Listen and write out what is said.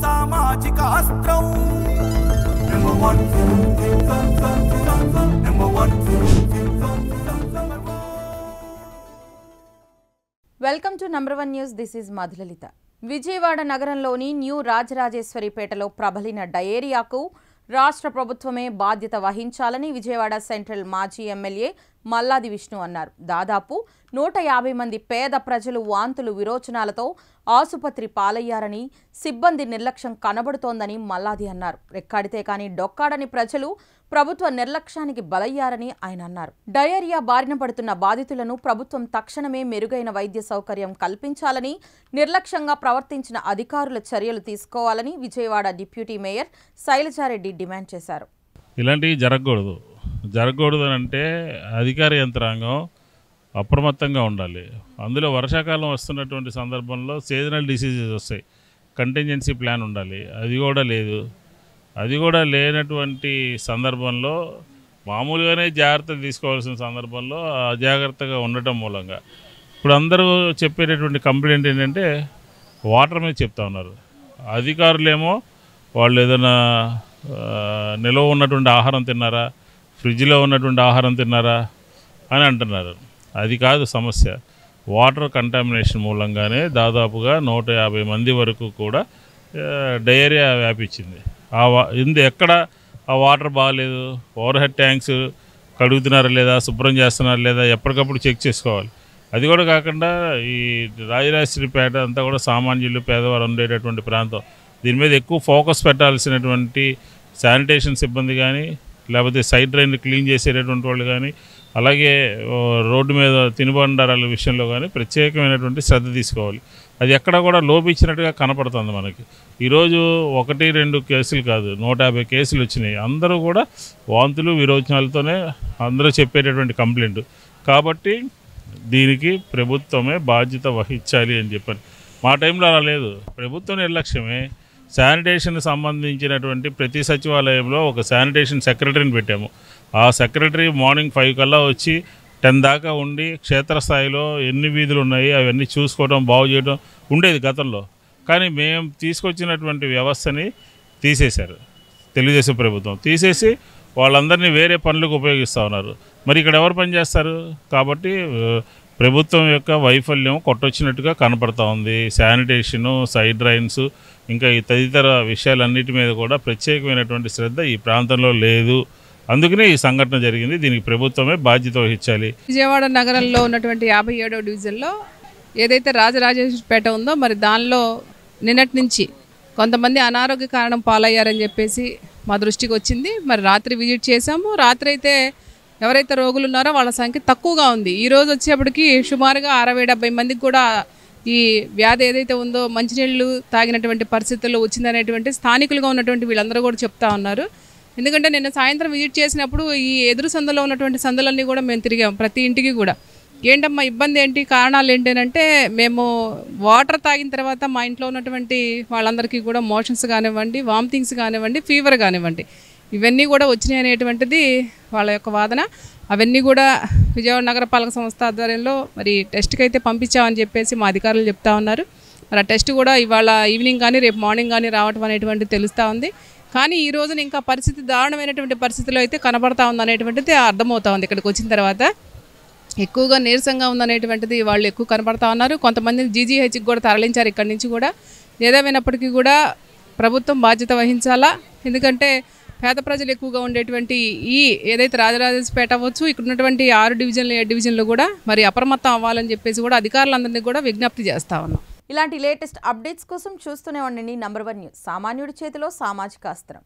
సామాజిక అస్త్రం welcome to number 1 news. This is Madhulalitha. Vijayawada నగరంలోని న్యూ రాజరాజేశ్వరిపేటలో ప్రబలిన డయేరియాకు రాష్ట్ర ప్రభుత్వమే బాధ్యత వహించాలని విజయవాడ సెంట్రల్ మాజీ ఎమ్మెల్యే మల్లాది విష్ణు అన్నారు. దాదాపు 150 మంది పేద ప్రజలు వాంతులు విరోచనాలతో ఆసుపత్రి పాలయ్యారని, సిబ్బంది నిర్లక్ష్యం కనబడుతోందని మల్లాది అన్నారు. రెక్కాడితే కానీ డొక్కాడని ప్రజలు ప్రభుత్వ నిర్లక్ష్యానికి బలయ్యారని ఆయన అన్నారు. డయేరియా బారిన పడుతున్న బాధితులను ప్రభుత్వం తక్షణమే మెరుగైన వైద్య సౌకర్యం కల్పించాలని, నిర్లక్ష్యంగా ప్రవర్తించిన అధికారుల చర్యలు తీసుకోవాలని Vijayawada deputy mayor Sailaja Reddy demand చేశారు. ఇలాంటివి జరగకూడదు అంటే అధికార యంత్రాంగం అప్రమత్తంగా ఉండాలి. అందులో వర్షాకాలం వస్తున్నటువంటి సందర్భంలో సీజనల్ డిసీజెస్ వస్తాయి, కంటింజెన్సీ ప్లాన్ ఉండాలి. అది కూడా లేదు. అది కూడా లేనటువంటి సందర్భంలో మామూలుగానే జాగ్రత్తలు తీసుకోవాల్సిన సందర్భంలో అజాగ్రత్తగా ఉండటం మూలంగా ఇప్పుడు అందరూ చెప్పేటటువంటి కంప్లైంట్ ఏంటంటే వాటర్ మీద చెప్తా ఉన్నారు. అధికారులేమో వాళ్ళు ఏదైనా నిల్వ ఉన్నటువంటి ఆహారం తిన్నారా, ఫ్రిడ్జ్లో ఉన్నటువంటి ఆహారం తిన్నారా అని అంటున్నారు. అది కాదు సమస్య. వాటర్ కంటామినేషన్ మూలంగానే దాదాపుగా 150 మంది వరకు కూడా డయేరియా వ్యాపించింది. ఎక్కడ ఆ వాటర్ బాగాలేదు, ఓవర్ హెడ్ ట్యాంక్స్ కడుగుతున్నారా లేదా, శుభ్రం చేస్తున్నారా లేదా ఎప్పటికప్పుడు చెక్ చేసుకోవాలి. అది కూడా కాకుండా ఈ రాజరాజేశ్వరిపేట అంతా కూడా సామాన్యులు పేదవారు ఉండేటటువంటి ప్రాంతం. దీని మీద ఎక్కువ ఫోకస్ పెట్టాల్సినటువంటి శానిటేషన్ సిబ్బంది కానీ, లేకపోతే సైడ్ డ్రైన్లు క్లీన్ చేసేటటువంటి వాళ్ళు కానీ, అలాగే రోడ్డు మీద తినుబండారాల విషయంలో కానీ ప్రత్యేకమైనటువంటి శ్రద్ధ తీసుకోవాలి. అది ఎక్కడ కూడా లోపించినట్టుగా కనపడుతుంది మనకి. ఈరోజు 1-2 కేసులు కాదు, 150 కేసులు వచ్చినాయి. అందరూ కూడా వాంతులు విరోచనాలతోనే అందరూ చెప్పేటటువంటి కంప్లైంట్. కాబట్టి దీనికి ప్రభుత్వమే బాధ్యత వహించాలి అని చెప్పాను. మా టైంలో అలా లేదు, ప్రభుత్వం నిర్లక్ష్యమే. శానిటేషన్ సంబంధించినటువంటి ప్రతి సచివాలయంలో ఒక శానిటేషన్ సెక్రటరీని పెట్టాము. ఆ సెక్రటరీ మార్నింగ్ 5 కల్లా వచ్చి 10 దాకా ఉండి క్షేత్రస్థాయిలో ఎన్ని వీధులు ఉన్నాయి అవన్నీ చూసుకోవడం, బాగు చేయడం ఉండేది గతంలో. కానీ మేము తీసుకొచ్చినటువంటి వ్యవస్థని తీసేశారు. తెలుగుదేశం ప్రభుత్వం తీసేసి వాళ్ళందరినీ వేరే పనులకు ఉపయోగిస్తూ ఉన్నారు. మరి ఇక్కడ ఎవరు పనిచేస్తారు? కాబట్టి ప్రభుత్వం యొక్క వైఫల్యం కొట్టొచ్చినట్టుగా కనపడతా ఉంది. శానిటేషను, సైడ్ డ్రైన్స్, ఇంకా ఈ తదితర విషయాలన్నిటి మీద కూడా ప్రత్యేకమైనటువంటి శ్రద్ధ ఈ ప్రాంతంలో లేదు. అందుకనే ఈ సంఘటన జరిగింది. దీనికి ప్రభుత్వమే బాధ్యత వహించాలి. విజయవాడ నగరంలో ఉన్నటువంటి 57వ డివిజన్లో ఏదైతే రాజరాజేశ్వరిపేట ఉందో, మరి దానిలో నిన్నటి నుంచి కొంతమంది అనారోగ్య కారణం పాలయ్యారని చెప్పేసి మా దృష్టికి వచ్చింది. మరి రాత్రి విజిట్ చేశాము. రాత్రి అయితే ఎవరైతే రోగులు ఉన్నారో వాళ్ళ సంఖ్య తక్కువగా ఉంది. ఈరోజు వచ్చేప్పటికి సుమారుగా 60-70 మందికి కూడా ఈ వ్యాధి ఏదైతే ఉందో మంచినీళ్ళు తాగినటువంటి పరిస్థితుల్లో వచ్చిందనేటువంటి స్థానికులుగా ఉన్నటువంటి వీళ్ళందరూ కూడా చెప్తా ఉన్నారు. ఎందుకంటే నిన్న సాయంత్రం విజిట్ చేసినప్పుడు ఈ ఎదురు సందులో ఉన్నటువంటి సందులన్నీ కూడా మేము తిరిగాం. ప్రతి ఇంటికి కూడా ఏంటమ్మా ఇబ్బంది ఏంటి, కారణాలు ఏంటంటే మేము వాటర్ తాగిన తర్వాత మా ఇంట్లో ఉన్నటువంటి వాళ్ళందరికీ కూడా మోషన్స్ కానివ్వండి, వామిటింగ్స్ కానివ్వండి, ఫీవర్ కానివ్వండి, ఇవన్నీ కూడా వచ్చినాయి అనేటువంటిది వాళ్ళ యొక్క వాదన. అవన్నీ కూడా విజయవాడ నగరపాలక సంస్థ ఆధ్వర్యంలో మరి టెస్ట్కి అయితే పంపించామని చెప్పేసి మా అధికారులు చెప్తా ఉన్నారు. మరి ఆ టెస్ట్ కూడా ఇవాళ ఈవినింగ్ కానీ రేపు మార్నింగ్ కానీ రావటం అనేటువంటిది తెలుస్తూ ఉంది. కానీ ఈ రోజున ఇంకా పరిస్థితి దారుణమైనటువంటి పరిస్థితిలో అయితే కనబడతా ఉంది అనేటువంటిది అర్థమవుతా ఉంది. ఇక్కడికి వచ్చిన తర్వాత ఎక్కువగా నీరసంగా ఉందనేటువంటిది వాళ్ళు ఎక్కువ కనబడతా ఉన్నారు. కొంతమందిని జీజీహెచ్కి కూడా తరలించారు ఇక్కడి నుంచి కూడా. ఏదేమైనప్పటికీ కూడా ప్రభుత్వం బాధ్యత వహించాలా. ఎందుకంటే పేద ప్రజలు ఎక్కువగా ఉండేటువంటి ఈ ఏదైతే రాజరాజేశ్వరిపేట అవ్వచ్చు, ఇక్కడ ఉన్నటువంటి 6 డివిజన్లు 7 డివిజన్లు కూడా మరి అప్రమత్తం అవ్వాలని చెప్పేసి కూడా అధికారులందరినీ కూడా విజ్ఞప్తి చేస్తా ఉన్నాం. ఇలాంటి లేటెస్ట్ అప్డేట్స్ కోసం చూస్తూనే ఉండండి నంబర్ 1 న్యూస్. సామాన్యుడి చేతిలో సామాజిక అస్త్రం.